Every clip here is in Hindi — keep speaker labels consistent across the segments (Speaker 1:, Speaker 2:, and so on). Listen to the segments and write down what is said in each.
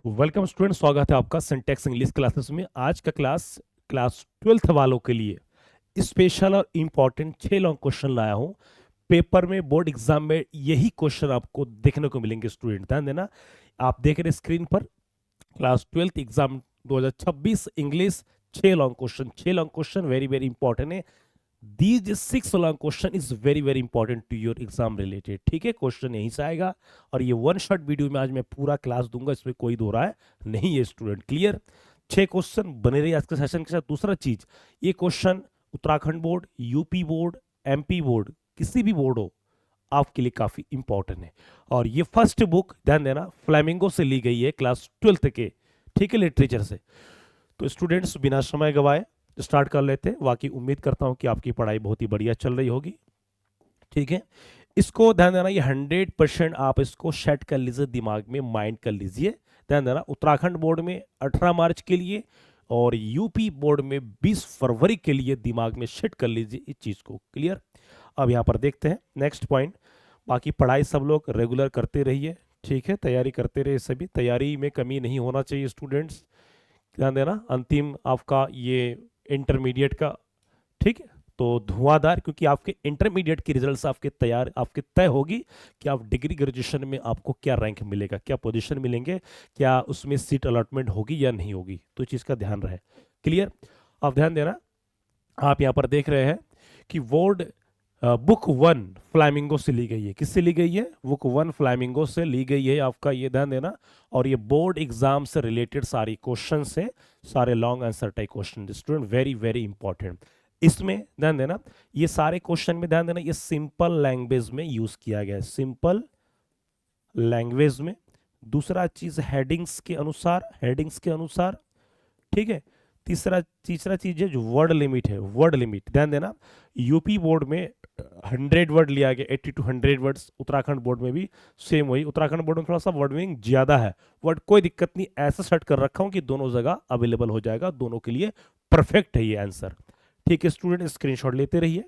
Speaker 1: वेलकम स्टूडेंट, स्वागत है आपका सिंटेक्स इंग्लिश क्लासेस में। आज का क्लास 12th वालों के लिए स्पेशल और इम्पोर्टेंट 6 लॉन्ग क्वेश्चन लाया हूँ। पेपर में, बोर्ड एग्जाम में यही क्वेश्चन आपको देखने को मिलेंगे। स्टूडेंट ध्यान देना, आप देख रहे स्क्रीन पर class 12th exam 2026 English 6 long question very very important है। These 6 long question is very very important to your exam related. ठीक है, क्वेश्चन यहीं से आएगा और ये वन शॉट वीडियो में आज मैं पूरा क्लास दूंगा, इसमें कोई दो राय नहीं है। Student clear? 6 क्वेश्चन बने रही आज के सेशन के साथ। दूसरा चीज, ये question Uttarakhand board, UP board, MP board, किसी भी बोर्ड हो, आपके लिए काफी इंपॉर्टेंट है। और ये फर्स्ट बुक ध्यान देना फ्लैमिंगो से ली गई है, क्लास 12th के, ठीक है, लिटरेचर से। तो स्टूडेंट्स बिना समय गवाए स्टार्ट कर लेते हैं। बाकी उम्मीद करता हूं कि आपकी पढ़ाई बहुत ही बढ़िया चल रही होगी। ठीक है, इसको ध्यान देना, ये 100% आप इसको सेट कर लीजिए, दिमाग में माइंड कर लीजिए। ध्यान देना, उत्तराखंड बोर्ड में 18 मार्च के लिए और यूपी बोर्ड में 20 फरवरी के लिए दिमाग में सेट कर लीजिए इस चीज को। क्लियर? अब यहां पर देखते हैं नेक्स्ट पॉइंट। बाकी पढ़ाई सब लोग रेगुलर करते रहिए, ठीक है, तैयारी करते रहिए, सभी तैयारी में कमी नहीं होना चाहिए। स्टूडेंट्स ध्यान देना, अंतिम आपका ये इंटरमीडिएट का, ठीक है, तो धुआंधार, क्योंकि आपके इंटरमीडिएट की रिजल्ट्स आपके तय होगी कि आप डिग्री ग्रेजुएशन में आपको क्या रैंक मिलेगा, क्या पोजीशन मिलेंगे, क्या उसमें सीट अलॉटमेंट होगी या नहीं होगी, तो इस चीज़ का ध्यान रहे। क्लियर? आप ध्यान देना, आप यहाँ पर देख रहे हैं कि बोर्ड बुक 1 फ्लैमिंगो से ली गई है। किससे ली गई है? बुक 1 फ्लैमिंगो से ली गई है आपका, ये ध्यान देना। और ये बोर्ड एग्जाम से रिलेटेड सारी क्वेश्चन से, सारे long answer type question, student very very important. इसमें ध्यान देना, ये सारे क्वेश्चन में ध्यान देना, ये सिंपल लैंग्वेज में यूज किया गया है, सिंपल लैंग्वेज में। दूसरा चीज हेडिंग्स के अनुसार, ठीक है। तीसरा चीज है जो वर्ड लिमिट है, वर्ड लिमिट ध्यान देना। यूपी बोर्ड में 100 वर्ड लिया गया, 80 to 100 वर्ड्स। उत्तराखंड बोर्ड में भी सेम वही। उत्तराखंड बोर्ड में थोड़ा सा वर्ड मीनिंग ज्यादा है, वर्ड कोई दिक्कत नहीं, ऐसा सेट कर रखा हूं कि दोनों जगह अवेलेबल हो जाएगा, दोनों के लिए परफेक्ट है ये आंसर। ठीक है स्टूडेंट, स्क्रीनशॉट लेते रहिए।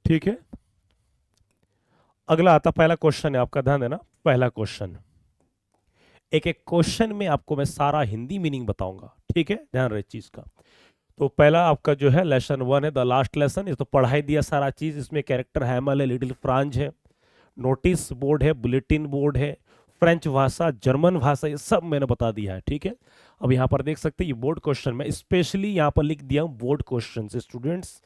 Speaker 1: ठीक है, अगला आता पहला क्वेश्चन है आपका, ध्यान देना। पहला क्वेश्चन, एक एक क्वेश्चन में आपको मैं सारा हिंदी मीनिंग बताऊंगा, ठीक है, ध्यान रहे चीज का। तो पहला आपका जो है लेसन 1 है, द लास्ट लेसन। ये तो पढ़ा ही दिया सारा चीज, इसमें कैरेक्टर हैमल है, लिटिल फ्रांज है, नोटिस बोर्ड है, बुलेटिन बोर्ड है, फ्रेंच भाषा, जर्मन भाषा, ये सब मैंने बता दिया है। ठीक है, अब यहाँ पर देख सकते हैं ये बोर्ड क्वेश्चन, मैं स्पेशली यहाँ पर लिख दिया हूँ बोर्ड क्वेश्चन स्टूडेंट्स।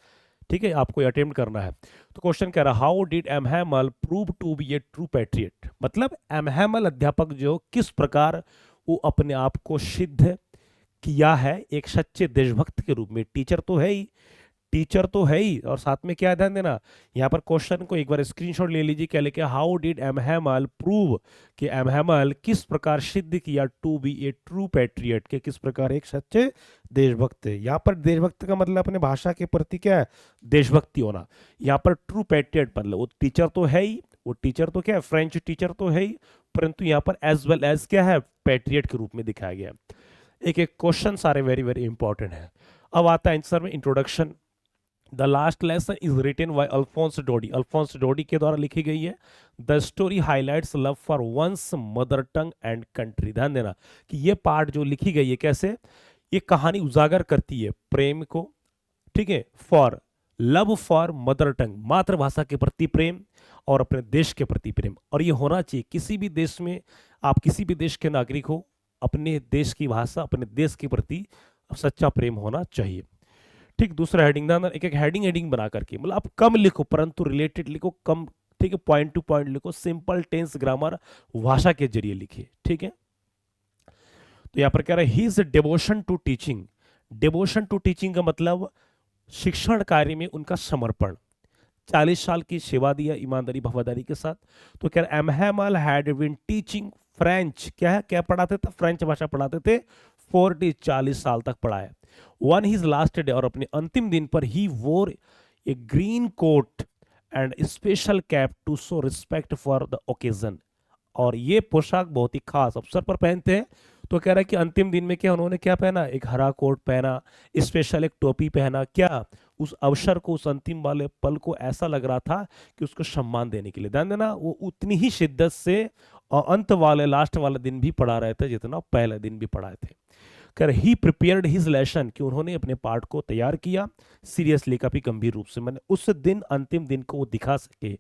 Speaker 1: ठीक है, आपको अटेम्प्ट करना है। तो क्वेश्चन कह रहा है, how did M Hamel prove to be a true patriot. मतलब एमहैमल अध्यापक जो किस प्रकार वो अपने आप को सिद्ध किया है एक सच्चे देशभक्त के रूप में। टीचर तो है ही, टीचर तो है ही, और साथ में क्या ध्यान देना, यहाँ पर क्वेश्चन को एक बार स्क्रीनशॉट ले लीजिए। क्या लिखे? हाउ डिड एमहैमल प्रूव, कि एमहैमल किस प्रकार सिद्ध किया to be a true patriot, के किस प्रकार एक सच्चे देशभक्त है। यहाँ पर देशभक्त का मतलब अपने भाषा के प्रति क्या है? देशभक्ति होना। यहाँ पर ट्रू पैट्रियट मतलब वो टीचर तो है ही, वो टीचर तो क्या है, फ्रेंच टीचर तो है ही, परंतु यहाँ पर एज वेल एज क्या है, पैट्रियट के रूप में दिखाया गया। एक एक क्वेश्चन सारे वेरी वेरी इंपॉर्टेंट है। अब आता है आंसर में introduction. The last lesson is written by Alphonse Daudet, Alphonse Daudet के द्वारा लिखी गई है। The story highlights love for one's mother tongue and country. ध्यान देना कि ये पार्ट जो लिखी गई है, कैसे ये कहानी उजागर करती है प्रेम को, ठीक है, for love for mother tongue, मातृभाषा के प्रति प्रेम और अपने देश के प्रति प्रेम। और ये होना चाहिए किसी भी देश में, आप किसी भी देश के नागरिक हो, अपने देश की भाषा, अपने देश के प्रति सच्चा प्रेम होना चाहिए। ठीक, दूसरा हेडिंग दान, एक एक हेडिंग बना करके, मतलब आप कम लिखो परंतु रिलेटेड लिखो, कम, ठीक है, पॉइंट टू पॉइंट लिखो, सिंपल टेंस ग्रामर भाषा के जरिए लिखिए। ठीक है, तो यहां पर कह रहे हैं he is devotion to teaching. Devotion to teaching का मतलब शिक्षण कार्य में उनका समर्पण, 40 साल की सेवा दिया ईमानदारी वफादारी के साथ। तो कह रहे एमहैमल हैड बीन टीचिंग फ्रेंच, क्या है, क्या पढ़ाते थे? फ्रेंच भाषा पढ़ाते थे, 40 साल तक पढ़ाया। वन हिज लास्ट डे, और अपने अंतिम दिन पर ही wore a green coat and special cap to show respect for the occasion. और ये पोशाक बहुत ही खास अवसर पर पहनते हैं। तो कह रहा है कि अंतिम दिन में क्या उन्होंने क्या पहना? एक हरा कोट पहना, स्पेशल एक टोपी पहना, क्या उस अवसर को, उस अंतिम वाले पल को ऐसा लग रहा था कि उसको सम्मान देने के लिए। ध्यान देना, वो उतनी ही शिद्दत से और अंत वाले लास्ट वाले दिन भी पढ़ा रहे थे जितना पहले दिन भी पढ़ाए थे। कर ही प्रिपेयर्ड हिज लेसन, कि उन्होंने अपने पाठ को तैयार किया सीरियसली, काफी गंभीर रूप से, मैंने उस दिन अंतिम दिन को वो दिखा सके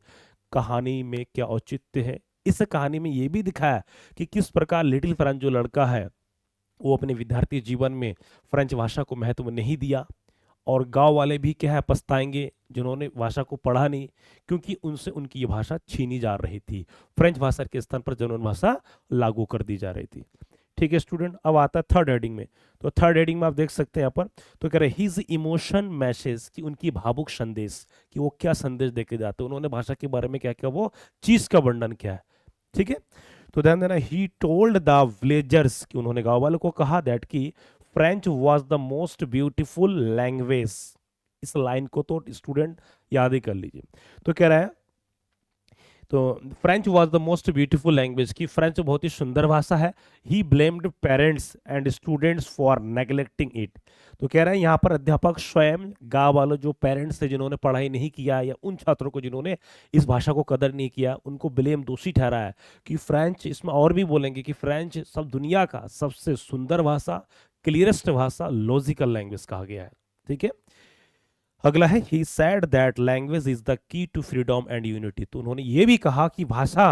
Speaker 1: कहानी में क्या औचित्य है। इस कहानी में ये भी दिखाया कि किस प्रकार लिटिल फ्रेंच जो लड़का है वो अपने विद्यार्थी जीवन में फ्रेंच भाषा को महत्व नहीं दिया, और गांव वाले भी क्या है पछताएंगे जिन्होंने भाषा को पढ़ा नहीं, क्योंकि उनसे उनकी ये भाषा छीनी जा रही थी, फ्रेंच भाषा के स्थान पर जर्मन भाषा लागू कर दी जा रही थी। ठीक है स्टूडेंट, अब आता है थर्ड हेडिंग में। तो थर्ड हेडिंग में आप देख सकते हैं यहाँ पर, तो कह रहे हिज इमोशन मैसेज, कि उनकी भावुक संदेश, कि वो क्या संदेश देके जाते हैं, उन्होंने भाषा के बारे में क्या क्या वो चीज का वर्णन किया है। ठीक है, तो ध्यान देना, ही टोल्ड द विलेजर्स, कि उन्होंने गांव वालों को कहा दैट कि French was the most beautiful language. इस लाइन को तो स्टूडेंट याद ही कर लीजिए। तो कह रहा है, तो French was the most beautiful language, की फ्रेंच बहुत ही सुंदर भाषा है। ही blamed parents and students for neglecting it. तो कह रहे हैं यहाँ पर अध्यापक स्वयं गांव वालों जो पेरेंट्स थे जिन्होंने पढ़ाई नहीं किया, या उन छात्रों को जिन्होंने इस भाषा को कदर नहीं किया, उनको ब्लेम दोषी ठहराया कि फ्रेंच, इसमें और भी बोलेंगे कि फ्रेंच सब दुनिया का सबसे सुंदर भाषा, क्लियरेस्ट भाषा, लॉजिकल लैंग्वेज कहा गया है। ठीक है, अगला है he said that language is the key to freedom and unity. तो उन्होंने ये भी कहा कि भाषा,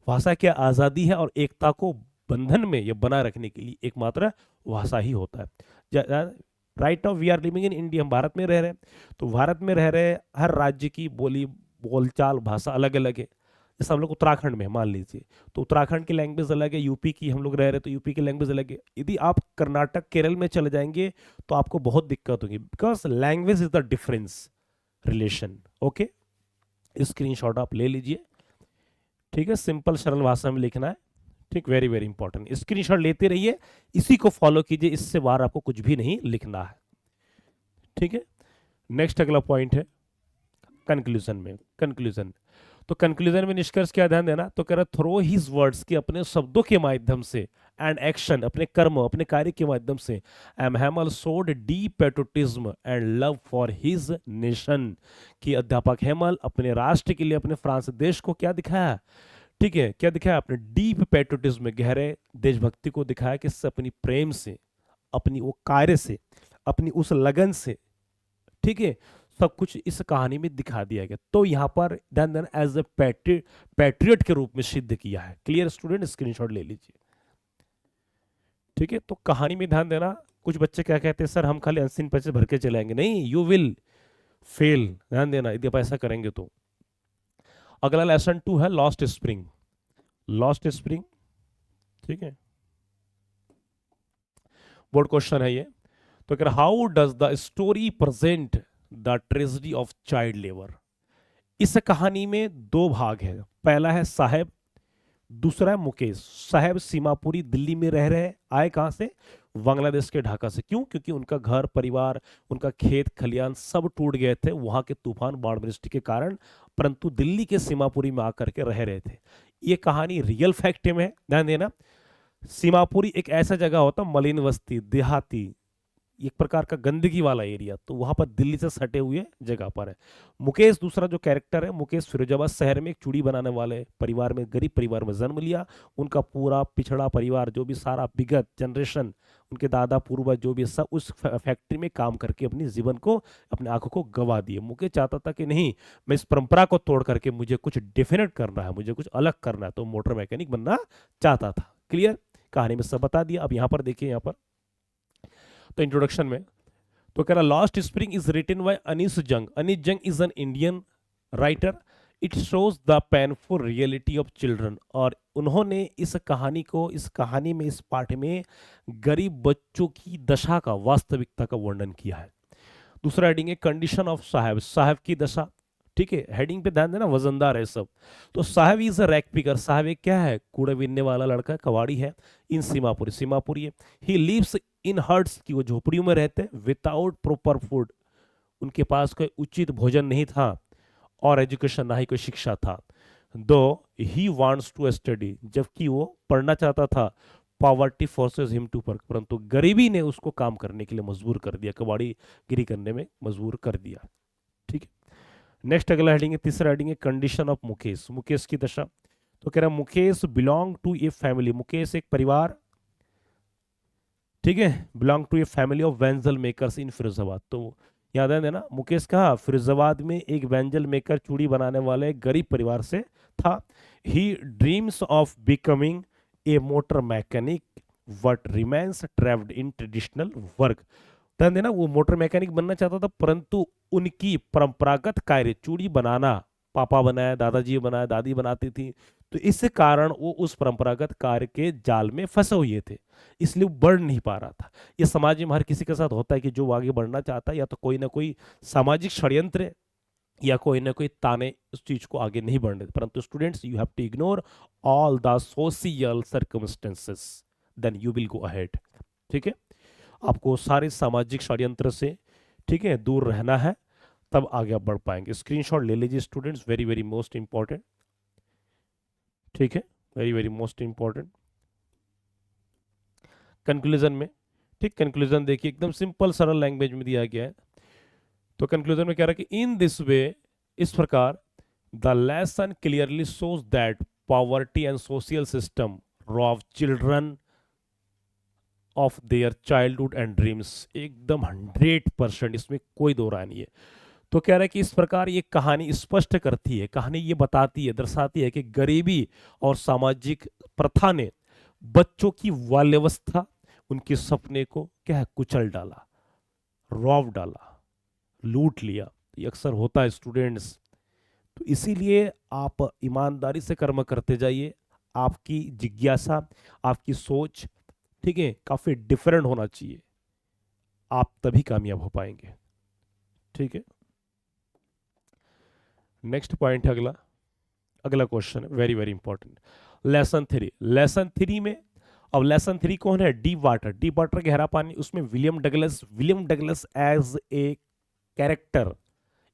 Speaker 1: भाषा क्या आजादी है और एकता को बंधन में ये बनाए रखने के लिए एकमात्र भाषा ही होता है। Right now we are living in India, हम भारत में रह रहे हैं, तो भारत में रह रहे हर राज्य की बोली बोलचाल भाषा अलग अलग है। जैसे हम लोग उत्तराखंड में मान लीजिए, तो उत्तराखंड की लैंग्वेज अलग है, यूपी की हम लोग रह रहे हैं तो यूपी की लैंग्वेज अलग है। यदि आप कर्नाटक केरल में चले जाएंगे तो आपको बहुत दिक्कत होगी, because language is the difference relation. Okay, screenshot आप ले लीजिए। ठीक है, सिंपल सरल भाषा में लिखना है। ठीक, वेरी वेरी इंपॉर्टेंट, स्क्रीनशॉट लेते रहिए, इसी को फॉलो कीजिए, इससे बाहर आपको कुछ भी नहीं लिखना है। ठीक है, नेक्स्ट अगला पॉइंट है कंक्लूजन में। कंक्लूजन, तो कंक्लूजन में निष्कर्ष क्या ध्यान देना, तो कह रहा थ्रो हिज वर्ड्स, की अपने शब्दों के माध्यम से, एंड एक्शन, अपने कर्म अपने कार्य के माध्यम से, एम हैमल सोड deep patriotism and love for his nation, कि अध्यापक हेमल अपने राष्ट्र के लिए, अपने फ्रांस देश को क्या दिखाया। ठीक है, क्या दिखाया, अपने डीप पैट्रियोटिज्म, गहरे देशभक्ति को दिखाया, किससे, अपनी प्रेम से, अपनी वो कार्य से, अपनी उस लगन से। ठीक है, सब कुछ इस कहानी में दिखा दिया गया। तो यहाँ पर ध्यान देना, एज ए पैट्रियट के रूप में सिद्ध किया है। क्लियर स्टूडेंट, स्क्रीनशॉट ले लीजिए। ठीक है, तो कहानी में ध्यान देना, कुछ बच्चे क्या कहते हैं, सर हम खाली अनसीन पैसे भर के चलाएंगे, नहीं, यू विल फेल। ध्यान देना, यदि आप ऐसा करेंगे तो। अगला लेसन 2 है लॉस्ट स्प्रिंग। लॉस्ट स्प्रिंग, ठीक है, बोर्ड क्वेश्चन है ये। तो कह how does the story present the tragedy of child labour. इस कहानी में दो भाग है, पहला है साहेब, दूसरा है मुकेश। साहेब सीमापुरी दिल्ली में रह रहे, आए कहां से, बांग्लादेश के ढाका से। क्यों, क्योंकि उनका घर परिवार, उनका खेत खलियान सब टूट गए थे वहां के तूफान बाढ़ वृष्टि के कारण, परंतु दिल्ली के सीमापुरी में आकर के रह रहे थे। ये कहानी रियल फैक्ट में है, ध्यान देना। सीमापुरी एक ऐसा जगह होता, मलिन बस्ती, देहाती, एक प्रकार का गंदगी वाला एरिया, तो वहां पर दिल्ली से सटे हुए जगह पर है। मुकेश दूसरा जो कैरेक्टर है, मुकेश फिरोजाबाद शहर में एक चूड़ी बनाने वाले परिवार में, गरीब परिवार में जन्म लिया। उनका पूरा पिछड़ा परिवार, जो भी सारा विगत जनरेशन, उनके दादा पूर्वज जो भी, सब उस फैक्ट्री में काम करके अपनी जीवन को, अपने आंखों को गवा दिए। मुकेश चाहता था कि नहीं, मैं इस परंपरा को तोड़ करके मुझे कुछ डेफिनेट करना है, मुझे कुछ अलग करना है, तो मोटर मैकेनिक बनना चाहता था। क्लियर, कहानी में सब बता दिया। अब यहाँ पर देखिए, यहाँ पर तो इंट्रोडक्शन में तो कह रहा lost spring is written by Anees Jung. Anees Jung is an Indian writer. It shows the painful reality of children. और उन्होंने इस कहानी को, इस कहानी में, इस पाठ में गरीब बच्चों की दशा का, वास्तविकता का वर्णन किया है। दूसरा हेडिंग है कंडीशन ऑफ साहब, साहब की दशा। ठीक है, हेडिंग पे ध्यान देना, वजनदार है सब। तो साहब इज अ रैक पिकर, साहब एक क्या है, कूड़े बीनने वाला लड़का, कवाड़ी है। इन सीमापुरी, सीमापुरी है। ही लिव्स इन हर्ट्स, की वो झोपड़ियों में रहते, विदाउट प्रॉपर फूड, उनके पास कोई उचित भोजन नहीं था, और एजुकेशन, ना ही कोई शिक्षा था। दो ही वांट्स टू स्टडी, जबकि वो पढ़ना चाहता था। Poverty forces him to work, परंतु गरीबी ने उसको काम करने के लिए मजबूर कर दिया, कबाड़ी गिरी करने में मजबूर कर दिया। ठीक है, नेक्स्ट अगला हेडिंग है, तीसरा हेडिंग है कंडीशन ऑफ मुकेश, मुकेश की दशा। तो कह रहा है Mukesh belong to a family, Mukesh एक परिवार, ठीक है, belong to a family of bangle makers in Firozabad. तो याद है ना, मुकेश कहा फिरोजाबाद में एक वेंजल मेकर, चूड़ी बनाने वाले एक गरीब परिवार से था। He dreams of becoming a motor mechanic but remains trapped in traditional work. ध्यान देना, वो मोटर मैकेनिक बनना चाहता था, परंतु उनकी परंपरागत कार्य चूड़ी बनाना, पापा बनाया, दादाजी बनाया, दादी बनाती थी, तो इस कारण वो उस परंपरागत कार्य के जाल में फंसे हुए थे, इसलिए वो बढ़ नहीं पा रहा था। ये समाज में हर किसी के साथ होता है कि जो आगे बढ़ना चाहता है या तो कोई ना कोई सामाजिक षड्यंत्र या कोई ना कोई ताने उस चीज को आगे नहीं बढ़ने देते। परंतु students, you have to ignore all the social circumstances, then you will go ahead. ठीक है, आपको सारे सामाजिक षड्यंत्र से, ठीक है, दूर रहना है, तब आगे आप बढ़ पाएंगे। स्क्रीनशॉट ले लीजिए students, very very most important. ठीक है, very very most important. Conclusion में, ठीक, कंक्लूजन देखिए एकदम सिंपल सरल लैंग्वेज में दिया गया है। तो कंक्लूजन में कह रहा है कि इन दिस वे, इस प्रकार, the lesson clearly shows that poverty and social system rob children of their childhood and dreams. एकदम 100%, इसमें कोई दो राय नहीं है। तो कह रहा है कि इस प्रकार ये कहानी स्पष्ट करती है, कहानी ये बताती है, दर्शाती है कि गरीबी और सामाजिक प्रथा ने बच्चों की बाल्यावस्था, उनके सपने को क्या है, कुचल डाला, रौब डाला, लूट लिया। ये अक्सर होता है स्टूडेंट्स। तो इसीलिए आप ईमानदारी से कर्म करते जाइए, आपकी जिज्ञासा, आपकी सोच, ठीक है, काफी डिफरेंट होना चाहिए, आप तभी कामयाब हो पाएंगे। ठीक है, नेक्स्ट पॉइंट है अगला, अगला क्वेश्चन है very very important. Lesson 3, lesson 3 में, अब लेसन 3 कौन है, डीप वाटर, डीप वाटर गहरा पानी, उसमें William Douglas, William Douglas as a character,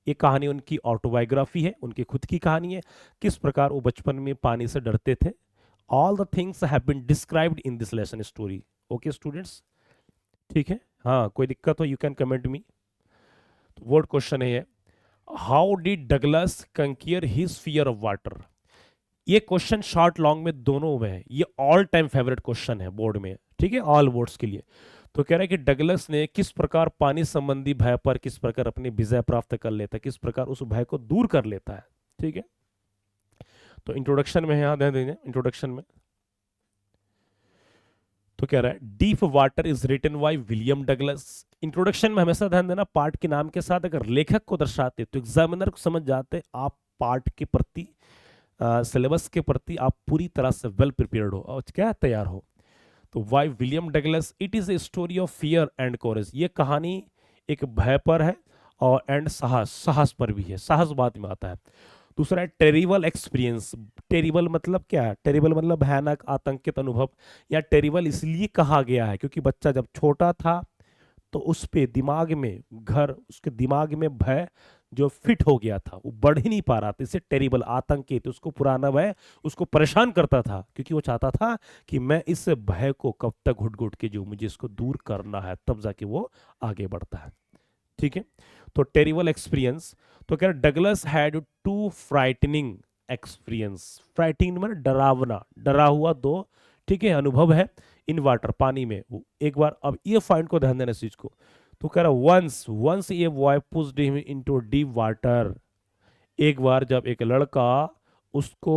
Speaker 1: ये कहानी उनकी ऑटोबायोग्राफी है, उनकी खुद की कहानी है, किस प्रकार वो बचपन में पानी से डरते थे। All the things have been described in this lesson story. Okay students, ठीक है, हाँ कोई दिक्कत हो you can comment me. Word question है, how did Douglas conquer his fear of water. ये क्वेश्चन शॉर्ट लॉन्ग में दोनों में है, ये ऑल टाइम फेवरेट क्वेश्चन है बोर्ड में, ठीक है, ऑल बोर्ड्स के लिए। तो कह रहा है कि डगलस ने किस प्रकार पानी संबंधी भय पर किस प्रकार अपनी विजय प्राप्त कर लेता है, किस प्रकार उस भय को दूर कर लेता है। ठीक है, तो इंट्रोडक्शन में यहां ध्यान देंगे, इंट्रोडक्शन में तो कह रहा है deep water is written by William Douglas. Introduction में हमेशा ध्यान देना, पार्ट के नाम के साथ अगर लेखक को दर्शाते तो एग्जामिनर को समझ जाते आप पार्ट के प्रति, सिलेबस के प्रति आप पूरी तरह से वेल प्रिपेयर्ड हो और क्या तैयार हो। तो why William Douglas, it is a story of fear and courage. ये कहानी एक भय पर है और एंड साहस, साहस पर भी है, साहस बाद में आता है। दूसरा है टेरिबल एक्सपीरियंस। टेरिबल मतलब क्या है, टेरिबल मतलब भयानक, आतंकित अनुभव। या टेरिबल इसलिए कहा गया है क्योंकि बच्चा जब छोटा था तो उस पे दिमाग में घर, उसके दिमाग में भय जो फिट हो गया था, वो बढ़ ही नहीं पा रहा था, इसे टेरिबल, आतंकित, उसको पुराना भय उसको परेशान करता था, क्योंकि वो चाहता था कि मैं इस भय को कब तक घुट घुट के जो मुझे इसको दूर करना है, तब जाके वो आगे बढ़ता है। ठीक है, तो टेरिबल एक्सपीरियंस। तो कह रहा Douglas had to frightening experience. Frightening मतलब डरावना, डरा हुआ दो, ठीक है, अनुभव है इन वाटर, पानी में। एक बार, अब ये पॉइंट को ध्यान देना इस चीज को। तो कह रहा once, once a boy pushed him into deep water. एक बार जब एक लड़का उसको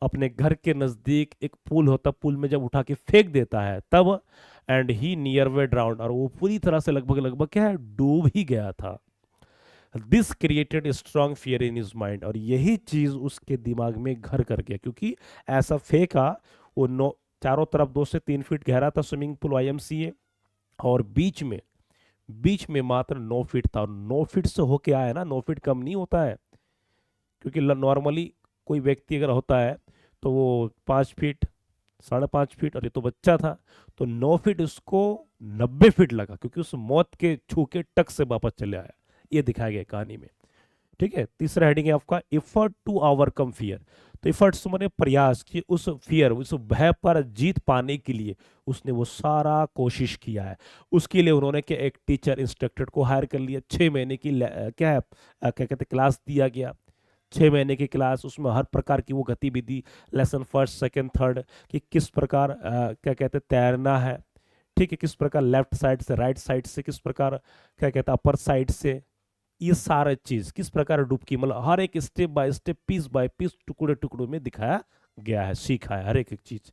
Speaker 1: अपने घर के नजदीक एक पूल होता, पूल में जब उठा के फेंक देता है तब, and he near way drowned, और वो पूरी तरह से लगभग लगभग क्या है, डूब ही गया था। This created strong fear in his mind, और यही चीज उसके दिमाग में घर कर गया, क्योंकि ऐसा फेंका, वो चारों तरफ 2 से 3 फीट गहरा था स्विमिंग पूल YMCA, और बीच में मात्र 9 फीट था। और 9 फीट से होके आया ना, 9 फीट कम नहीं होता है, क्योंकि नॉर्मली कोई व्यक्ति अगर होता है तो वो 5 फीट, 5.5 फीट, और ये तो बच्चा था, तो 9 फीट उसको 90 फीट लगा, क्योंकि उस मौत के छू के टक से वापस चले आया। ये दिखाया गया कहानी में। ठीक है, तीसरा हेडिंग है आपका एफर्ट टू ओवरकम फियर। तो एफर्ट्स मैंने प्रयास कि उस फियर, उस भय पर जीत पाने के लिए उसने वो सारा कोशिश किया है। उसके लिए उन्होंने क्या, एक टीचर इंस्ट्रक्टर को हायर कर लिया, 6 महीने की क्या है, क्या कहते क्लास दिया गया, 6 महीने की क्लास, उसमें हर प्रकार की वो गतिविधि, लेसन फर्स्ट सेकंड थर्ड, कि किस प्रकार क्या कहते हैं तैरना है, ठीक है, किस प्रकार लेफ्ट साइड से, राइट साइड से, किस प्रकार क्या कहते हैं अपर साइड से, ये सारा चीज किस प्रकार डुबकी, मतलब हर एक step by step, piece by piece, टुकड़े टुकड़ों में दिखाया गया है, सीखा है हर एक एक चीज।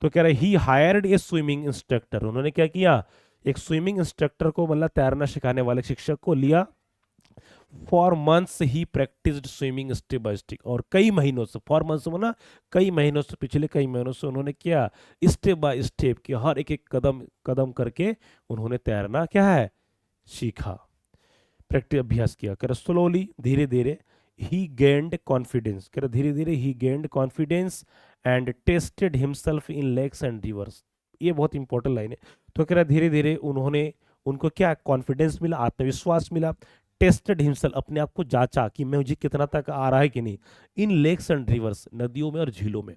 Speaker 1: तो कह रहे ही हायर्ड ए स्विमिंग इंस्ट्रक्टर, उन्होंने क्या किया, एक स्विमिंग इंस्ट्रक्टर को, मतलब तैरना सिखाने वाले शिक्षक को लिया। For months he practised swimming step by step, और कई महीनों से, फॉर मंथ्स में ना कई महीनों से, पिछले कई महीनों से उन्होंने क्या, स्टेप बाय स्टेप के हर एक एक कदम कदम करके उन्होंने तैरना क्या है सीखा, प्रैक्टिस अभ्यास किया। कर स्लोली, धीरे धीरे, ही गेंड कॉन्फिडेंस, कर धीरे धीरे ही gained confidence and tested himself in lakes and rivers, ये बहुत इंपॉर्टेंट लाइन है। तो कह रहा धीरे धीरे उन्होंने, उनको क्या कॉन्फिडेंस मिला, आत्मविश्वास मिला, टेस्टेड हिमसेल्फ, अपने आप को जांचा कि मैं, मुझे कितना तक आ रहा है कि नहीं, इन लेक्स एंड रिवर्स, नदियों में और झीलों में,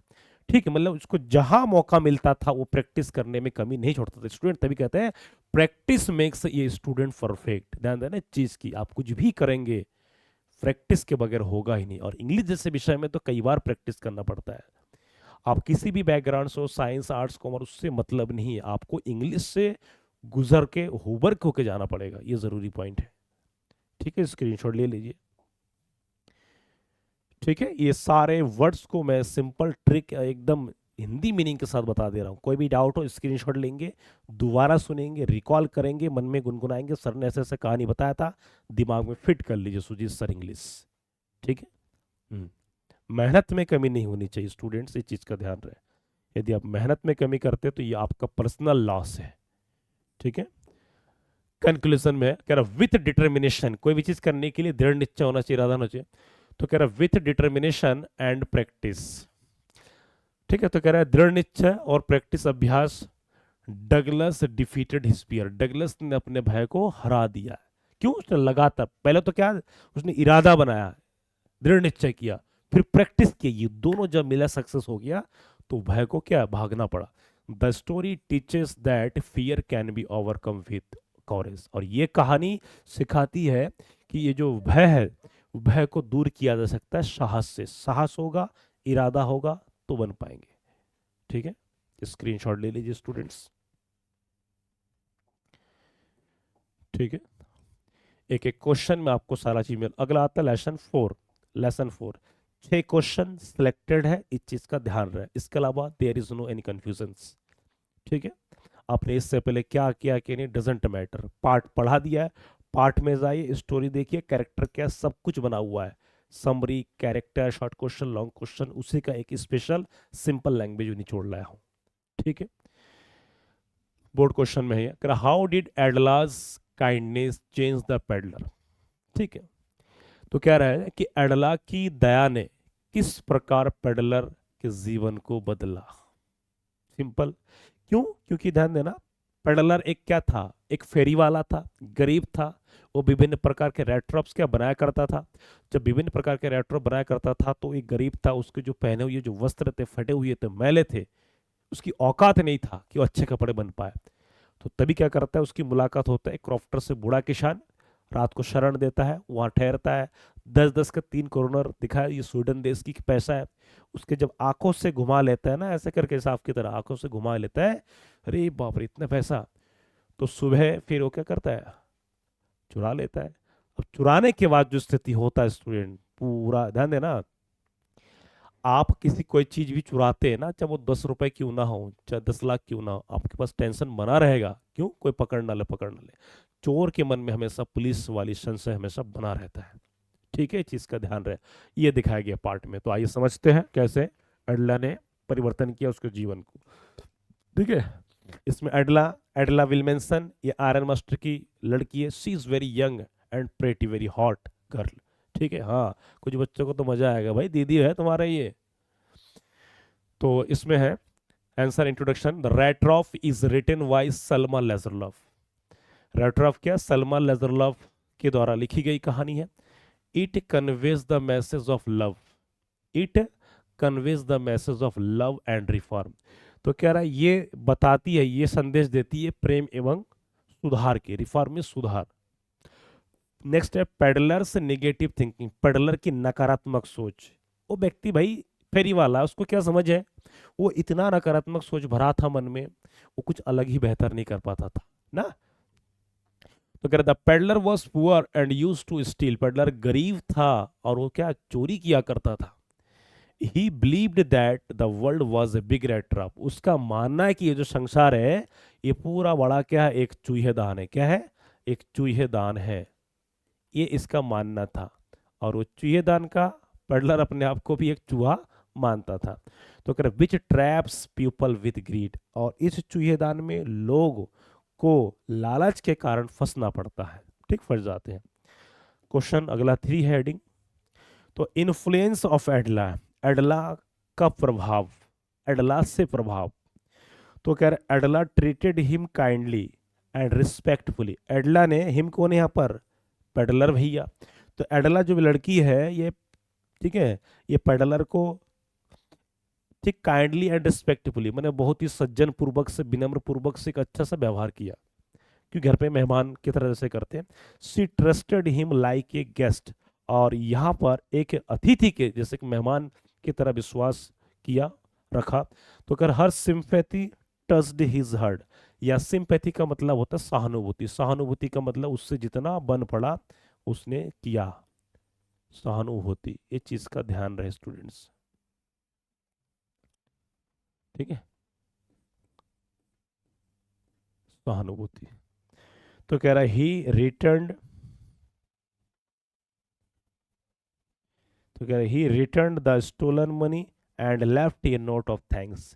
Speaker 1: ठीक है, मतलब उसको जहां मौका मिलता था वो प्रैक्टिस करने में कमी नहीं छोड़ता था स्टूडेंट। तभी कहते हैं प्रैक्टिस मेक्स ये स्टूडेंट परफेक्ट। ध्यान देना इस चीज की, आप कुछ भी करेंगे प्रैक्टिस के बगैर होगा ही नहीं, और इंग्लिश जैसे विषय में तो कई बार प्रैक्टिस करना पड़ता है। आप किसी भी बैकग्राउंड से हो, साइंस आर्ट्स कॉमर्स, उससे मतलब नहीं है, आपको इंग्लिश से गुजर के होवर्क होके जाना पड़ेगा, ये जरूरी पॉइंट है, ठीक है, स्क्रीनशॉट ले लीजिए। ठीक है, ये सारे वर्ड्स को मैं सिंपल ट्रिक एकदम हिंदी मीनिंग के साथ बता दे रहा हूँ, कोई भी डाउट हो स्क्रीनशॉट लेंगे, दोबारा सुनेंगे, रिकॉल करेंगे, मन में गुनगुनाएंगे, सर ने ऐसे ऐसे कहानी बताया था, दिमाग में फिट कर लीजिए सुजीत सर इंग्लिश, ठीक है। मेहनत में कमी नहीं होनी चाहिए स्टूडेंट्स, इस चीज का ध्यान रहे, यदि आप मेहनत में कमी करते हैं तो ये आपका पर्सनल लॉस है, ठीक है। कंक्लूजन में कह रहा विथ डिटर्मिनेशन, कोई भी चीज करने के लिए दृढ़ निश्चय होना चाहिए, इरादा होना चाहिए। तो कह रहा विथ डिटर्मिनेशन एंड प्रैक्टिस, ठीक है, तो कह रहा है दृढ़ निश्चय और प्रैक्टिस अभ्यास, Douglas defeated his fear, Douglas ने अपने भय को हरा दिया। क्यों, उसने लगातार, पहले तो क्या उसने इरादा बनाया, दृढ़ निश्चय किया, फिर प्रैक्टिस की, ये दोनों जब मिला सक्सेस हो गया, तो भय को क्या भागना पड़ा। The story teaches that fear can be overcome with courage, और ये कहानी सिखाती है कि ये जो भय है, भय को दूर किया जा सकता है साहस से, साहस होगा, इरादा होगा तो बन पाएंगे, ठीक है। स्क्रीनशॉट ले लीजिए स्टूडेंट्स, ठीक है। एक एक क्वेश्चन में आपको सारा चीज मिल। अगला आता है लेसन 4, लेसन 4 6 क्वेश्चन सिलेक्टेड है, इस चीज का ध्यान रहे, इसके अलावा there is no any confusion, ठीक है। आपने इससे पहले क्या किया कि नहीं डजेंट मैटर, पार्ट पढ़ा दिया है, पार्ट में जाइए, स्टोरी देखिए, कैरेक्टर क्या, सब कुछ बना हुआ है, summary, character, short question, long question, उसी का एक स्पेशल सिंपल लैंग्वेज निचोड़ लाया हूं, ठीक है। बोर्ड क्वेश्चन में है, how did Edla's kindness change the peddler, ठीक है। तो कह रहा है कि एडला की दया ने किस प्रकार पेडलर के जीवन को बदला, सिंपल। क्यों, क्योंकि ध्यान देना, पेडलर एक क्या था, एक फेरी वाला था, गरीब था, वो विभिन्न प्रकार के रेट्रॉप्स क्या बनाया करता था। जब विभिन्न प्रकार के रेट्रॉप बनाया करता था तो एक गरीब था, उसके जो पहने हुए जो वस्त्र थे फटे हुए थे, मैले थे, उसकी औकात नहीं था कि वो अच्छे कपड़े बन पाए। तो तभी क्या करता है, उसकी मुलाकात होता है क्रॉफ्टर से, बूढ़ा किसान, रात को शरण देता है, वहां ठहरता है, 10-10 का 3 करोनर दिखाया, ये स्वीडन देश की पैसा है। उसके जब आंखों से घुमा लेता है ना, ऐसे करके सांप की तरह आंखों से घुमा लेता है, अरे बाप रे इतना पैसा, तो सुबह फिर वो क्या करता है, चुरा लेता है। अब चुराने के बाद जो स्थिति होता है स्टूडेंट, पूरा ध्यान देना, आप किसी कोई चीज भी चुराते हैं ना, चाहे वो 10 रुपए क्यों ना हो, चाहे 10 लाख क्यों ना हो, आपके पास टेंशन बना रहेगा, क्यों, कोई पकड़ ना ले, पकड़ ना ले। चोर के मन में हमेशा पुलिस वाली संशय हमेशा बना रहता है, ठीक है, इस चीज का ध्यान रहे, ये दिखाया गया पार्ट में। तो आइए समझते हैं कैसे एडला ने परिवर्तन किया उसके जीवन को, ठीक है। इसमें एडला, एडला विल्मेंसन, ये आयरन मास्टर की लड़की है, she is very young and pretty, very hot girl, ठीक है। हाँ, कुछ बच्चों को तो मजा आएगा, भाई दीदी है तुम्हारा ये। तो इसमें है answer introduction, the rattrap is written by Selma Lagerlof, rattrap क्या, सलमा लेज़रलॉफ के द्वारा लिखी गई कहानी है। It conveys the message of love, it conveys the message of love and reform. तो कह रहा है ये बताती है, ये संदेश देती है प्रेम एवं सुधार के, रिफॉर्म में सुधार, नेक्स्ट है पेडलर्स नेगेटिव थिंकिंग, पेडलर की नकारात्मक सोच। वो व्यक्ति भाई फेरी वाला, उसको क्या समझ है, वो इतना नकारात्मक सोच भरा था मन में, वो कुछ अलग ही बेहतर नहीं कर पाता था ना। तो कह रहा था peddler was poor and use to steal, peddler गरीब था और वो क्या चोरी किया करता था। He believed that the world was a big red trap, उसका मानना है कि ये जो संसार है ये पूरा बड़ा क्या है, एक चूहेदान है। क्या है, एक चूहेदान है, ये इसका मानना था। और वो चूहेदान का पेडलर अपने आप को भी एक चूहा मानता था। तो कह विच ट्रैप्स पीपल विथ ग्रीड, और इस चूहेदान में लोग को लालच के कारण फंसना पड़ता है, ठीक, फंस जाते हैं। क्वेश्चन अगला 3 है हेडिंग। तो इन्फ्लुएंस ऑफ एडला, एडला का प्रभाव, एडला से प्रभाव। तो कह रहे Edla treated him kindly and respectfully, Edla ने, हिम कौन है यहाँ पर, पेडलर भैया। तो एडला जो लड़की है ये, ठीक है, ये पेडलर को ठीक काइंडली एंड रिस्पेक्टफुली, मैंने बहुत ही सज्जन पूर्वक से, विनम्र पूर्वक से एक अच्छा सा व्यवहार किया, क्योंकि घर पे मेहमान की तरह से करते हैं। She trusted him like a guest, और यहाँ पर एक अतिथि के जैसे कि मेहमान की तरह विश्वास किया, रखा। तो कर हर सिंपैथी टच्ड हिज हार्ट, या सिंपैथी का मतलब होता है सहानुभूति, सहानुभूति का मतलब उससे जितना बन पड़ा उसने किया, सहानुभूति, ये चीज का ध्यान रहे स्टूडेंट्स, ठीक है, सहानुभूति। तो कह रहा है ही रिटर्न, तो कह रहा है he returned the stolen money and left a note of thanks.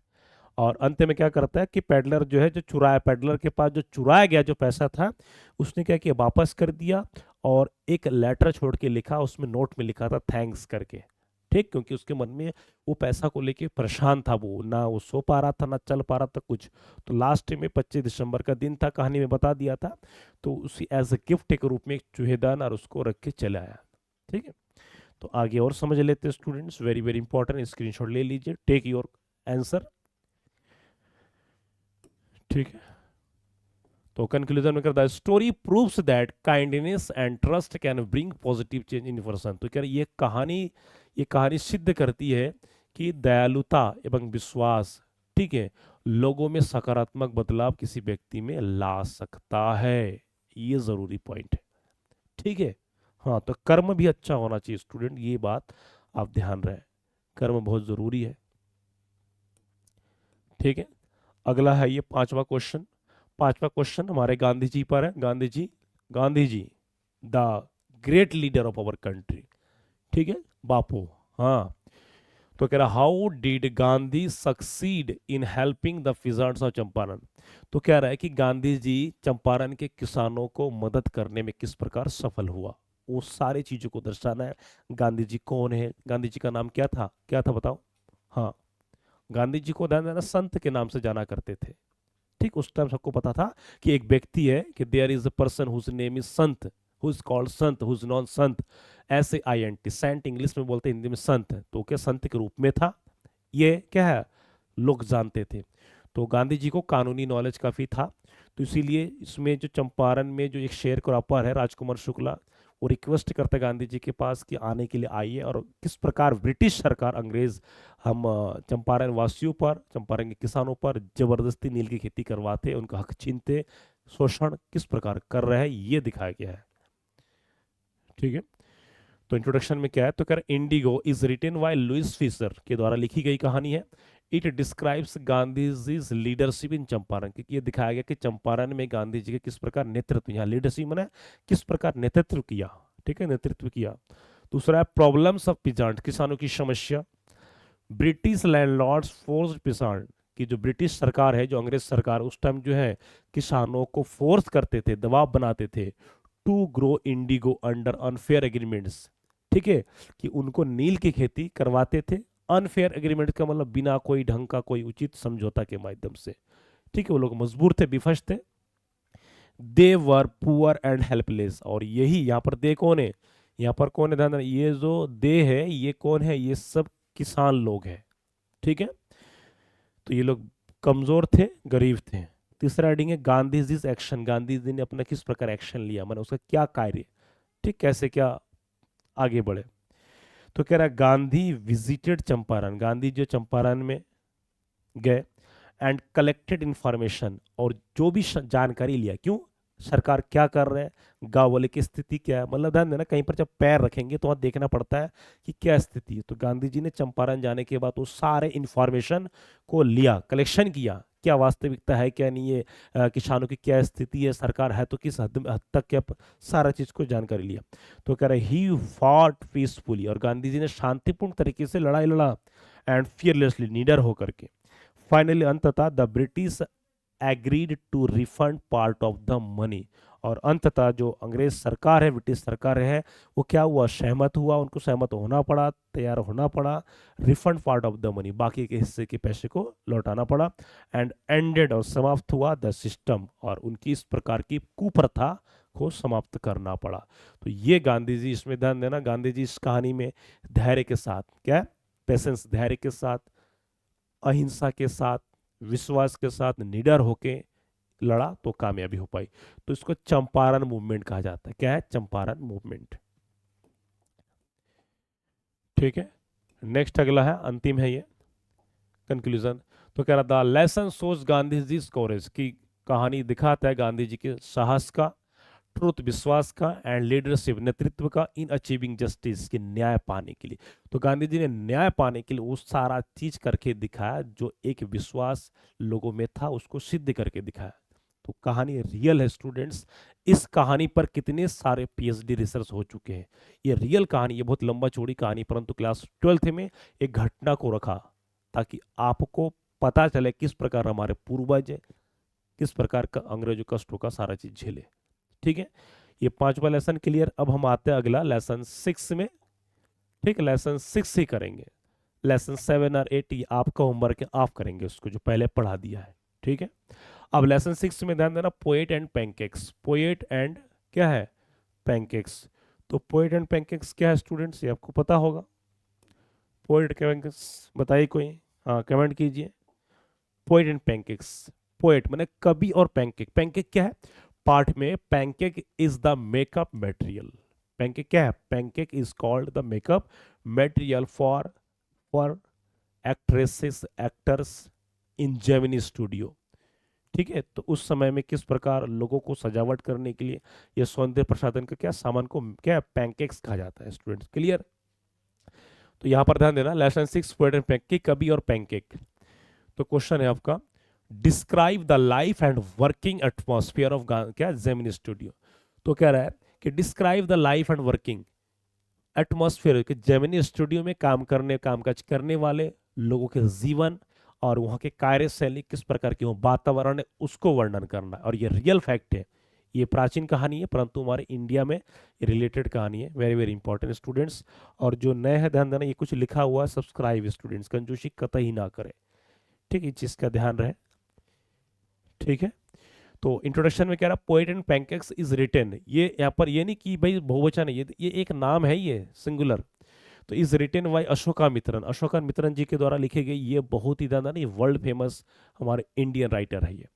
Speaker 1: और अंत में क्या करता है कि पेडलर जो है, जो चुराया, पेडलर के पास जो चुराया गया जो पैसा था, उसने क्या किया, वापस कर दिया, और एक लेटर छोड़ के लिखा, उसमें नोट में लिखा था थैंक्स करके, ठीक, क्योंकि उसके मन में वो पैसा को लेके परेशान था, वो ना वो सो पा रहा था ना चल पा रहा था कुछ। तो लास्ट में 25 दिसंबर का दिन था, कहानी में बता दिया था, तो उसी एज ए गिफ्ट के रूप में एक चूहेदान और उसको रख के चले आया, ठीक है। तो आगे और समझ लेते हैं students, very very important, screenshot ले लीजिए, टेक योर आंसर, ठीक है। तो कंक्लूजन में करता है story proves that kindness and trust can bring positive change in person. तो क्या ये कहानी सिद्ध करती है कि दयालुता एवं विश्वास, ठीक है, लोगों में सकारात्मक बदलाव किसी व्यक्ति में ला सकता है, ये जरूरी पॉइंट है, ठीक है। हाँ, तो कर्म भी अच्छा होना चाहिए स्टूडेंट, ये बात आप ध्यान रहे, कर्म बहुत जरूरी है, ठीक है। अगला है ये 5वां क्वेश्चन। 5वां क्वेश्चन हमारे गांधी जी पर है, Gandhi ji, Gandhi ji the great leader of our country, ठीक है, बापू। हाँ, तो कह रहा how did Gandhi succeed in helping the farmers of Champaran. तो कह रहा है कि गांधी जी चंपारण के किसानों को मदद करने में किस प्रकार सफल हुआ, वो सारी चीजों को दर्शाना है। गांधी जी कौन है, गांधी जी का नाम क्या था, क्या था बताओ। हाँ, गांधी जी को ध्यान देना, संत के नाम से जाना करते थे, ठीक, उस टाइम सबको पता था कि एक व्यक्ति है, कि there is a person whose name is Sant, who is called Sant, who is known Sant, SAINT, saint English में बोलते हैं, हिंदी में संत। तो क्या संत के रूप में था, ये क्या है, लोग जानते थे। तो गांधी जी को कानूनी नॉलेज काफी था, तो इसीलिए इसमें जो चंपारण में जो एक शेयर क्रॉपर है राजकुमार शुक्ला, वो रिक्वेस्ट करते गांधी जी के पास कि आने के लिए आइए, और किस प्रकार ब्रिटिश सरकार, अंग्रेज हम चंपारण वासियों पर, चंपारण के किसानों पर जबरदस्ती नील की खेती करवाते, उनका हक छीनते, शोषण किस प्रकार कर रहे हैं, ये दिखाया गया है, ठीक है। तो इंट्रोडक्शन में क्या है, तो कह रहे Indigo is written by Louis Fischer के द्वारा लिखी गई कहानी है। It describes Gandhi leadership in Champaran, क्योंकि ये दिखाया गया कि चंपारण में गांधी जी के किस प्रकार नेतृत्व, यहाँ लीडरशिप मैंने किस प्रकार नेतृत्व किया, ठीक है, नेतृत्व किया। दूसरा है प्रॉब्लम्स ऑफ पिजांट, किसानों की समस्या। ब्रिटिश लैंडलॉर्ड्स फोर्स पिजांट, कि जो ब्रिटिश सरकार है, जो अंग्रेज सरकार उस टाइम जो है किसानों को फोर्स करते थे, दबाव बनाते थे, to grow indigo under unfair agreements, ठीक है, कि उनको नील की खेती करवाते थे, अनफेयर एग्रीमेंट का मतलब बिना कोई ढंग का कोई उचित समझौता के माध्यम से, ठीक है, वो लोग मजबूर थे, विफश थे। दे वर पुअर एंड हेल्पलेस, और यही यहाँ पर दे कौन है, यहाँ पर कौन है, ध्यान देना, ये जो दे है ये कौन है, ये सब किसान लोग हैं, ठीक है। तो ये लोग कमजोर थे, गरीब थे। तीसरा हेडिंग है गांधी जी एक्शन, गांधी जी ने अपना किस प्रकार एक्शन लिया, मैंने उसका क्या कार्य, ठीक, कैसे क्या आगे बढ़े। तो कह रहा है गांधी विजिटेड चंपारण, गांधी जो चंपारण में गए एंड कलेक्टेड इंफॉर्मेशन, और जो भी जानकारी लिया, क्यों सरकार क्या कर रहे हैं, गांव वाले की स्थिति क्या है, मतलब ध्यान देना कहीं पर जब पैर रखेंगे तो वहां देखना पड़ता है कि क्या स्थिति है। तो गांधी जी ने चंपारण जाने के बाद उस सारे इंफॉर्मेशन को लिया, कलेक्शन किया, क्या वास्तविकता है क्या नहीं है, किसानों की क्या स्थिति है, सरकार है तो किस हद तक क्या, सारा चीज को जानकारी लिया। तो कह रहे ही फॉट पीसफुली, और गांधी जी ने शांतिपूर्ण तरीके से लड़ाई लड़ा एंड फियरलेसली, निडर होकर के। फाइनली अंततः the British agreed to refund part of the money, और अंततः जो अंग्रेज सरकार है, ब्रिटिश सरकार है, वो क्या हुआ, सहमत हुआ, उनको सहमत होना पड़ा, तैयार होना पड़ा, refund part of the money, बाकी के हिस्से के पैसे को लौटाना पड़ा, एंड एंडेड, और समाप्त हुआ द सिस्टम, और उनकी इस प्रकार की कुप्रथा को समाप्त करना पड़ा। तो ये गांधी जी, इसमें ध्यान देना, गांधी जी इस कहानी में धैर्य के साथ, क्या पेशेंस, धैर्य के साथ, अहिंसा के साथ, विश्वास के साथ, निडर होके लड़ा तो कामयाबी हो पाई। तो इसको चंपारण मूवमेंट कहा जाता है। क्या है, चंपारण मूवमेंट। ठीक है, नेक्स्ट अगला है, अंतिम है ये, कंक्लूजन। तो कह रहा था लेसन सोज गांधी जी कोरेज, की कहानी दिखाता है गांधी जी के साहस का, ट्रुथ विश्वास का, एंड लीडरशिप नेतृत्व का, इन अचीविंग जस्टिस, की न्याय पाने के लिए। तो गांधी जी ने न्याय पाने के लिए वो सारा चीज करके दिखाया, जो एक विश्वास लोगों में था उसको सिद्ध करके दिखाया। तो कहानी रियल है स्टूडेंट्स। इस कहानी पर कितने सारे पीएचडी रिसर्च हो चुके हैं। ये रियल कहानी, ये बहुत लंबा चौड़ी कहानी, परंतु क्लास 12th में एक घटना को रखा ताकि आपको पता चले किस प्रकार हमारे पूर्वज किस प्रकार का अंग्रेजों कष्टों का सारा चीज झेले। ठीक है, ये पांचवा लेसन क्लियर। अब हम आते हैं अगला लेसन 6 में। ठीक है, लेसन 6 ही करेंगे, लेसन 7 और 8 ये आपका होमवर्क है, आप करेंगे उसको जो पहले पढ़ा दिया है। ठीक है, अब लेसन 6 में ध्यान देना, poet and pancakes, poet and क्या है, पैनकेक्स। तो पोएट एंड पैनकेक्स क्या है स्टूडेंट्स, ये आपको पता होगा। पोएट पैनकेक्स बताइए कोई, हाँ कमेंट कीजिए। पोएट एंड पैनकेक्स, पोएट माने कवि, और पैनकेक, पैनकेक क्या है, पार्ट में pancake is the makeup material. Pancake क्या है, pancake is called the makeup material for for actresses actors in Gemini studio. ठीक है, तो उस समय में किस प्रकार लोगों को सजावट करने के लिए ये सौंदर्य प्रसाधन का क्या सामान को क्या पैनकेक्स कहा जाता है स्टूडेंट्स, क्लियर। तो यहां पर ध्यान देना, लेसन 6 पोएट एंड पैनकेक, कवि और पैनकेक। तो क्वेश्चन है आपका, describe the life and working atmosphere of क्या जेमिनी स्टूडियो। तो कह रहा है कि describe the life and working atmosphere, कि जेमिनी स्टूडियो में कामकाज करने वाले लोगों के जीवन और वहाँ के कार्यशैली किस प्रकार की, वो वातावरण है उसको वर्णन करना। और ये रियल फैक्ट है, ये प्राचीन कहानी है परंतु हमारे इंडिया में रिलेटेड कहानी है, वेरी वेरी इंपॉर्टेंट स्टूडेंट्स। और जो नए हैं ध्यान देना, ये कुछ लिखा हुआ है, सब्सक्राइब स्टूडेंट्स, कंजूसी कतई ना करें। ठीक है, इस चीज़ का ध्यान रहे। ठीक है, तो इंट्रोडक्शन में कह रहा poet and pancakes is written, ये यहाँ पर ये नहीं कि भाई बहुवचन है, ये एक नाम है, ये सिंगुलर। तो इज रिटेन बाय अशोकामित्रन, अशोकामित्रन जी के द्वारा लिखी गई, ये बहुत ही ज्यादा नहीं वर्ल्ड फेमस हमारे इंडियन राइटर है ये।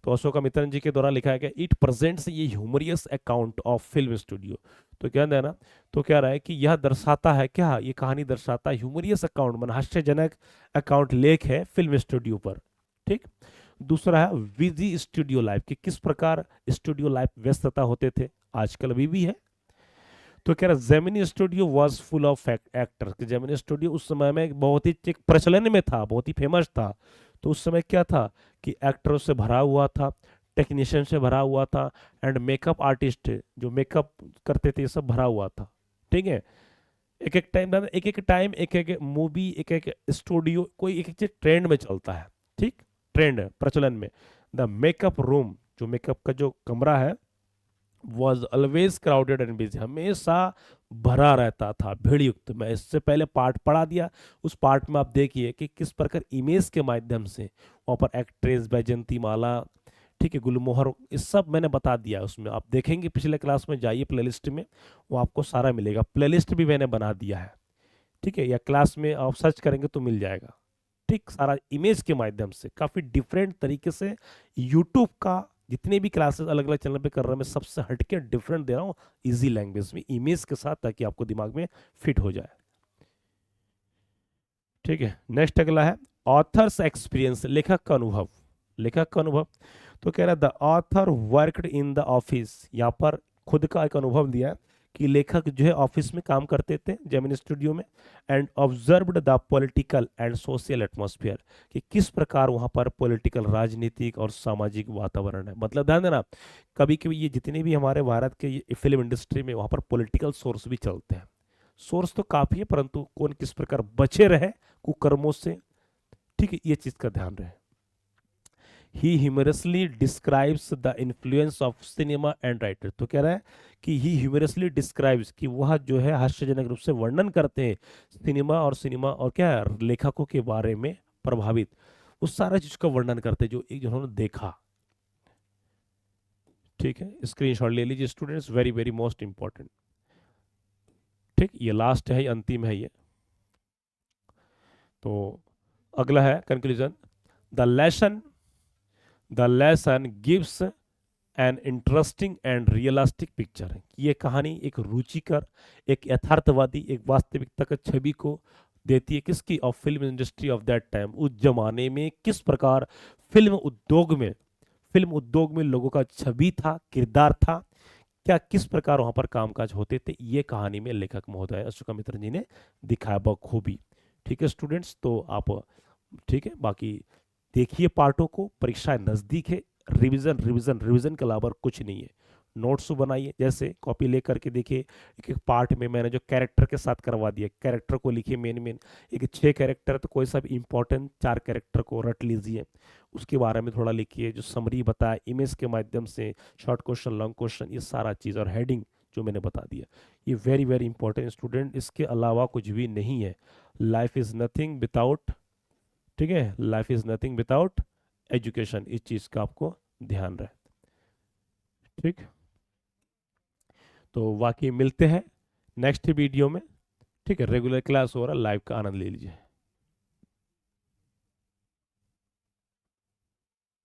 Speaker 1: तो अशोकामित्रन जी के द्वारा लिखा गया, इट प्रेजेंट्स ये ह्यूमरियस अकाउंट ऑफ फिल्म स्टूडियो। तो क्या है ना, तो क्या रहा है कि यह दर्शाता है, क्या ये कहानी दर्शाता है, ह्यूमरियस अकाउंट मन हास्यजनक अकाउंट लेख है फिल्म स्टूडियो पर। ठीक, दूसरा है विजी स्टूडियो लाइफ, कि किस प्रकार स्टूडियो लाइफ व्यस्तता होते थे, आजकल अभी भी है। तो कह रहा Gemini studio was full of actors, Gemini studio उस समय में बहुत ही एक प्रचलन में था, बहुत ही फेमस था। तो उस समय क्या था कि एक्टरों से भरा हुआ था, टेक्नीशियन से भरा हुआ था, एंड मेकअप आर्टिस्ट जो मेकअप करते थे, ये सब भरा हुआ था। ठीक है, एक एक मूवी, एक एक स्टूडियो, कोई एक एक ट्रेंड में चलता है। ठीक, ट्रेंड प्रचलन में, द मेकअप रूम, जो मेकअप का जो कमरा है, was always crowded and busy, हमेशा भरा रहता था, भीड़ युक्त। मैं इससे पहले पार्ट पढ़ा दिया, उस पार्ट में आप देखिए कि किस प्रकार इमेज के माध्यम से वहाँ पर एक्ट्रेस बैजंती माला, ठीक है, गुलमोहर, इस सब मैंने बता दिया उसमें, आप देखेंगे पिछले क्लास में जाइए प्लेलिस्ट में, वो आपको सारा मिलेगा, प्लेलिस्ट भी मैंने बना दिया है। ठीक है, या क्लास में आप सर्च करेंगे तो मिल जाएगा। ठीक, सारा इमेज के माध्यम से काफ़ी डिफरेंट तरीके से यूट्यूब का जितने भी क्लासेस अलग अलग चैनल पे कर रहा हूं मैं सबसे हटके डिफरेंट दे रहा हूँ, इजी लैंग्वेज में, इमेज के साथ, ताकि आपको दिमाग में फिट हो जाए। ठीक है, नेक्स्ट अगला है ऑथर्स एक्सपीरियंस, लेखक का अनुभव। लेखक का अनुभव, तो कह रहा है the author worked in the office, यहाँ पर खुद का एक अनुभव दिया है कि लेखक जो है ऑफिस में काम करते थे जेमिनी स्टूडियो में, and observed the political and social atmosphere, कि किस प्रकार वहाँ पर पॉलिटिकल, राजनीतिक और सामाजिक वातावरण है। मतलब ध्यान देना, कभी कभी ये जितने भी हमारे भारत के ये फिल्म इंडस्ट्री में वहाँ पर पॉलिटिकल सोर्स भी चलते हैं। सोर्स तो काफी है, परंतु कौन किस प्रकार बचे रहे कुकर्मों से, ठीक है, ये चीज का ध्यान रहे। He humorously describes the influence of cinema and writer, तो कह रहा है कि ही ह्यूमरसली डिस्क्राइब्स, कि वह जो है हास्यजनक रूप से वर्णन करते हैं सिनेमा और क्या है, लेखकों के बारे में प्रभावित, उस सारा चीज का वर्णन करते हैं जो एक जिन्होंने देखा। ठीक है, स्क्रीनशॉट ले लीजिए students, very very most important. ठीक, ये लास्ट है, ये अंतिम है ये। तो अगला है conclusion, the lesson gives an interesting and realistic picture है। ये कहानी एक रुचिकर, एक यथार्थवादी, एक वास्तविकता का छवि को देती है, किसकी, of film industry of that time, उस जमाने में किस प्रकार फिल्म उद्योग में लोगों का छवि था, किरदार था, क्या किस प्रकार वहां पर कामकाज होते थे, ये कहानी में लेखक महोदय अशोकामित्र जी ने दिखाया बखूबी। ठीक है स्टूडेंट्स, तो आप, ठीक है, बाकी देखिए पार्टों को, परीक्षा नजदीक है, रिवीजन रिवीजन रिवीजन के अलावा कुछ नहीं है। नोट्स बनाइए, जैसे कॉपी लेकर के देखिए, एक एक पार्ट में मैंने जो कैरेक्टर के साथ करवा दिया, कैरेक्टर को लिखिए मेन मेन, एक 6 कैरेक्टर, तो कोई सा भी इंपॉर्टेंट 4 कैरेक्टर को रट लीजिए, उसके बारे में थोड़ा लिखिए, जो समरी बताया इमेज के माध्यम से, शॉर्ट क्वेश्चन, लॉन्ग क्वेश्चन, ये सारा चीज़, और हेडिंग जो मैंने बता दिया, ये वेरी वेरी इंपॉर्टेंट स्टूडेंट, इसके अलावा कुछ भी नहीं है। लाइफ इज नथिंग विदाउट, ठीक है, life is nothing without education, इस चीज का आपको ध्यान रहे। ठीक, तो बाकी मिलते हैं नेक्स्ट वीडियो में। ठीक है, रेगुलर क्लास हो रहा, लाइव का आनंद ले लीजिए।